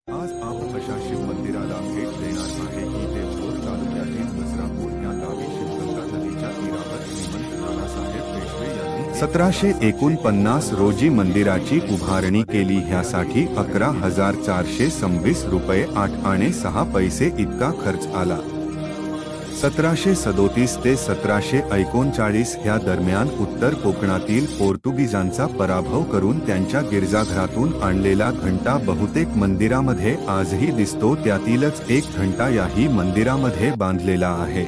आज आपण अशा शिव मंदिराला भेट देणार आहे की ते भोर तालुक्यातील मसरापूर या गावी शिवगंगा नदीच्या तीरावर श्रीमंत नानासाहेब पेशवे यांनी 1749 रोजी मंदिराची उभारणी केली। ह्यासाठी 11,426 रुपये 8 आणे 6 पैसे इतका खर्च आला। 1737 ते 1739 ह्या दरम्यान उत्तर कोकणातील पोर्तुगीजांचा पराभव करून त्यांच्या गिरजाघरातून आणलेला घंटा बहुतेक मंदिरामध्ये आजही दिसतो। त्यातीलच एक घंटा याही मंदिरामध्ये बांधलेला आहे।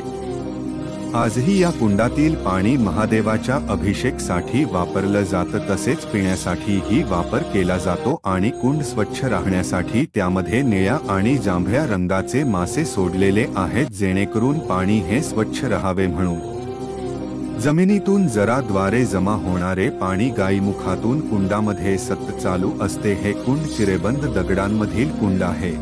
आजही या कुंडातील पाणी महादेवाच्या अभिषेकसाठी वापरलं जातं, तसेच पिण्यासाठीही वापर केला जातो आणि कुंड स्वच्छ राहण्यासाठी त्यामध्ये निळ्या आणि जांभळ्या रंगाचे मासे सोडलेले आहेत, जेणेकरून पाणी हे स्वच्छ राहावे म्हणून। जमिनीतून जराद्वारे जमा होणारे पाणी गायीमुखातून कुंडामध्ये सतत चालू असते। हे कुंड चिरेबंद दगडांमधील कुंड आहे।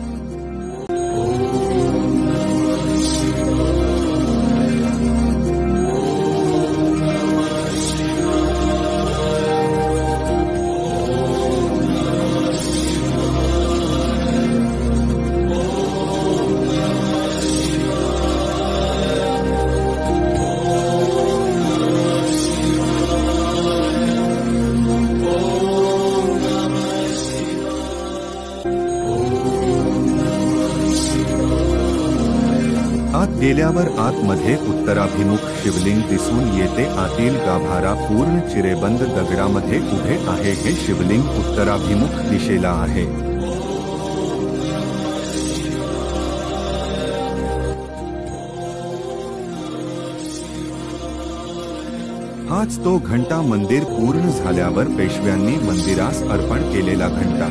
आत गेल्यावर आतमध्ये उत्तराभिमुख शिवलिंग दिसून येते। आतील गाभारा पूर्ण चिरेबंद दगडामध्ये उभे आहे। हे शिवलिंग उत्तराभिमुख दिशेला आहे। हाच तो घंटा मंदिर पूर्ण झाल्यावर पेशव्यांनी मंदिरास अर्पण केलेला घंटा।